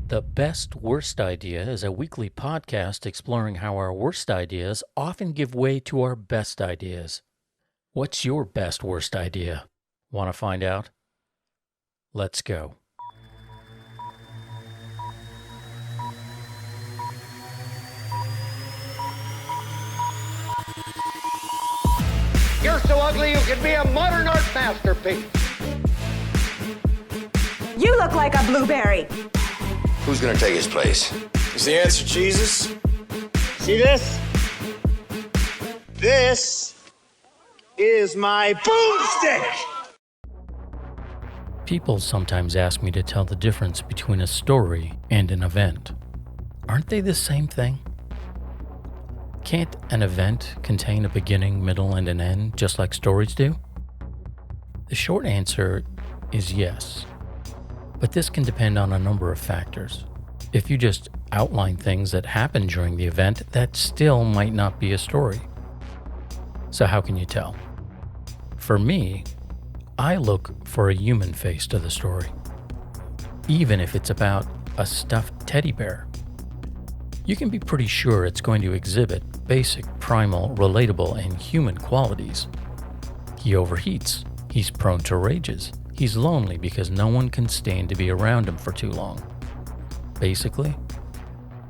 The Best Worst Idea is a weekly podcast exploring how our worst ideas often give way to our best ideas. What's your best worst idea? Want to find out? Let's go. You're so ugly you could be a modern art masterpiece. You look like a blueberry. Who's gonna take his place? Is the answer Jesus? See this? This is my boomstick! People sometimes ask me to tell the difference between a story and an event. Aren't they the same thing? Can't an event contain a beginning, middle, and an end, just like stories do? The short answer is yes. But this can depend on a number of factors. If you just outline things that happen during the event, that still might not be a story. So how can you tell? For me, I look for a human face to the story, even if it's about a stuffed teddy bear. You can be pretty sure it's going to exhibit basic, primal, relatable, and human qualities. He overheats. He's prone to rages. He's lonely because no one can stand to be around him for too long. Basically,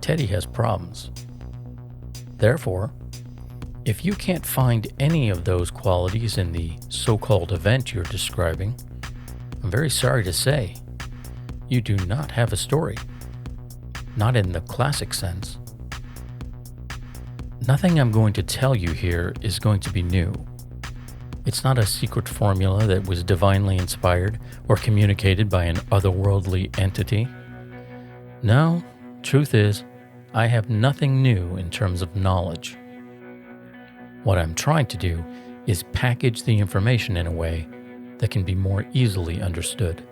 Teddy has problems. Therefore, if you can't find any of those qualities in the so-called event you're describing, I'm very sorry to say, you do not have a story. Not in the classic sense. Nothing I'm going to tell you here is going to be new. It's not a secret formula that was divinely inspired or communicated by an otherworldly entity. No, truth is, I have nothing new in terms of knowledge. What I'm trying to do is package the information in a way that can be more easily understood.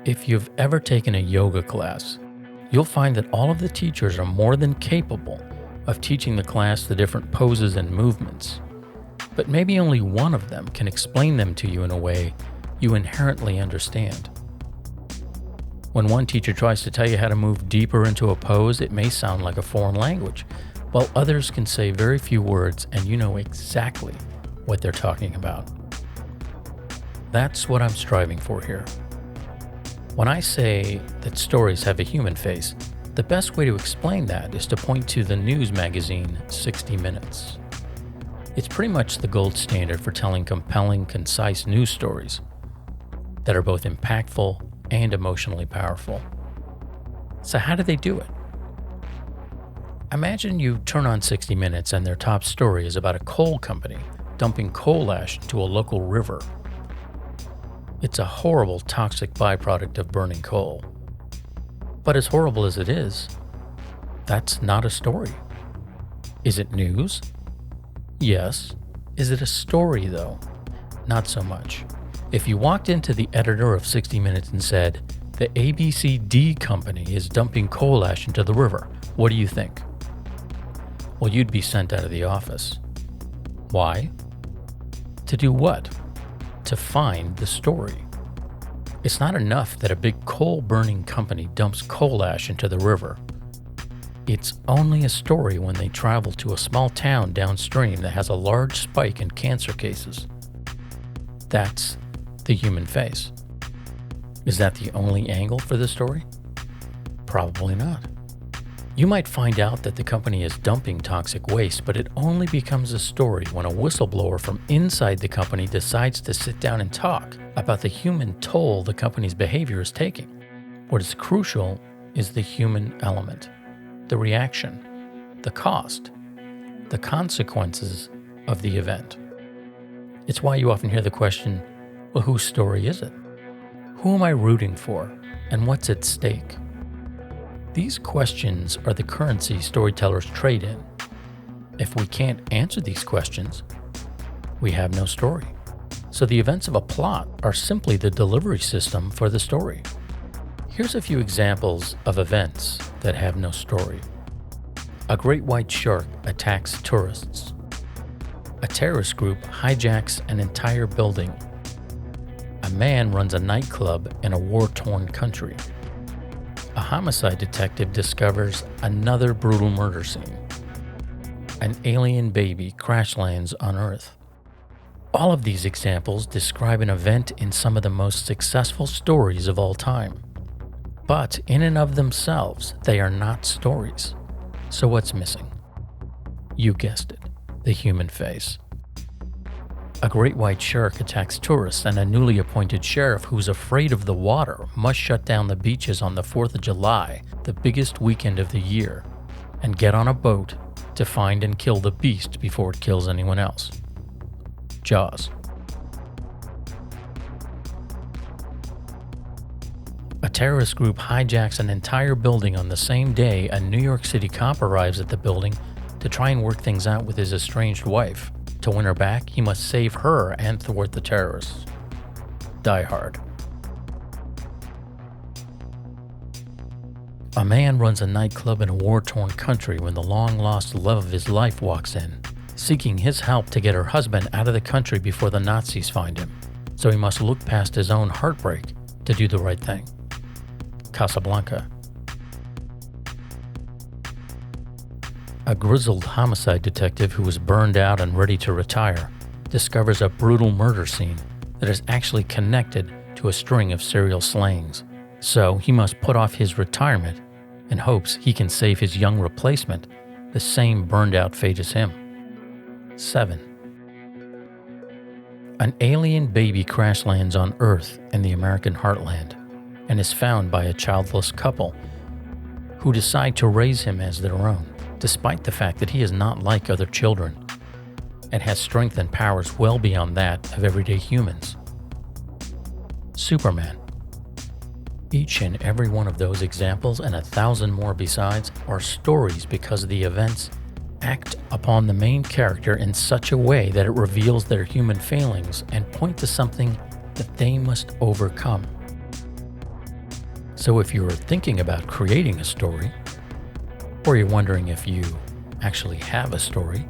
If you've ever taken a yoga class, you'll find that all of the teachers are more than capable of teaching the class the different poses and movements, but maybe only one of them can explain them to you in a way you inherently understand. When one teacher tries to tell you how to move deeper into a pose, it may sound like a foreign language, while others can say very few words and you know exactly what they're talking about. That's what I'm striving for here. When I say that stories have a human face, the best way to explain that is to point to the news magazine 60 Minutes. It's pretty much the gold standard for telling compelling, concise news stories that are both impactful and emotionally powerful. So how do they do it? Imagine you turn on 60 Minutes and their top story is about a coal company dumping coal ash into a local river. It's a horrible, toxic byproduct of burning coal. But as horrible as it is, that's not a story. Is it news? Yes. Is it a story, though? Not so much. If you walked into the editor of 60 Minutes and said, the ABCD company is dumping coal ash into the river, what do you think? Well, you'd be sent out of the office. Why? To do what? To find the story. It's not enough that a big coal-burning company dumps coal ash into the river. It's only a story when they travel to a small town downstream that has a large spike in cancer cases. That's the human face. Is that the only angle for the story? Probably not. You might find out that the company is dumping toxic waste, but it only becomes a story when a whistleblower from inside the company decides to sit down and talk about the human toll the company's behavior is taking. What is crucial is the human element, the reaction, the cost, the consequences of the event. It's why you often hear the question, well, whose story is it? Who am I rooting for, and what's at stake? These questions are the currency storytellers trade in. If we can't answer these questions, we have no story. So the events of a plot are simply the delivery system for the story. Here's a few examples of events that have no story. A great white shark attacks tourists. A terrorist group hijacks an entire building. A man runs a nightclub in a war-torn country. a homicide detective discovers another brutal murder scene. An alien baby crash lands on Earth. All of these examples describe an event in some of the most successful stories of all time. But in and of themselves, they are not stories. So what's missing? You guessed it, the human face. A great white shark attacks tourists, and a newly appointed sheriff who's afraid of the water must shut down the beaches on the 4th of July, the biggest weekend of the year, and get on a boat to find and kill the beast before it kills anyone else. Jaws. A terrorist group hijacks an entire building on the same day a New York City cop arrives at the building to try and work things out with his estranged wife. To win her back, he must save her and thwart the terrorists. Die Hard. A man runs a nightclub in a war-torn country when the long-lost love of his life walks in, seeking his help to get her husband out of the country before the Nazis find him. So he must look past his own heartbreak to do the right thing. Casablanca. A grizzled homicide detective who is burned out and ready to retire discovers a brutal murder scene that is actually connected to a string of serial slayings. So he must put off his retirement in hopes he can save his young replacement the same burned out fate as him. 7. An alien baby crash lands on Earth in the American heartland and is found by a childless couple who decide to raise him as their own, despite the fact that he is not like other children and has strength and powers well beyond that of everyday humans. Superman. Each and every one of those examples, and 1,000 more besides, are stories because the events act upon the main character in such a way that it reveals their human failings and point to something that they must overcome. So if you're thinking about creating a story, or you're wondering if you actually have a story,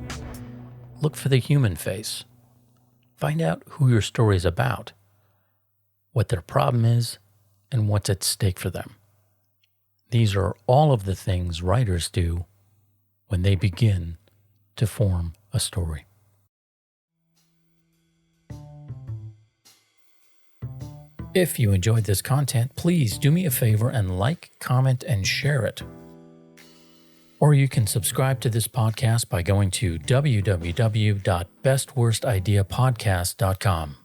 look for the human face. Find out who your story is about, what their problem is, and what's at stake for them. These are all of the things writers do when they begin to form a story. If you enjoyed this content, please do me a favor and like, comment, and share it. Or you can subscribe to this podcast by going to www.bestworstideapodcast.com.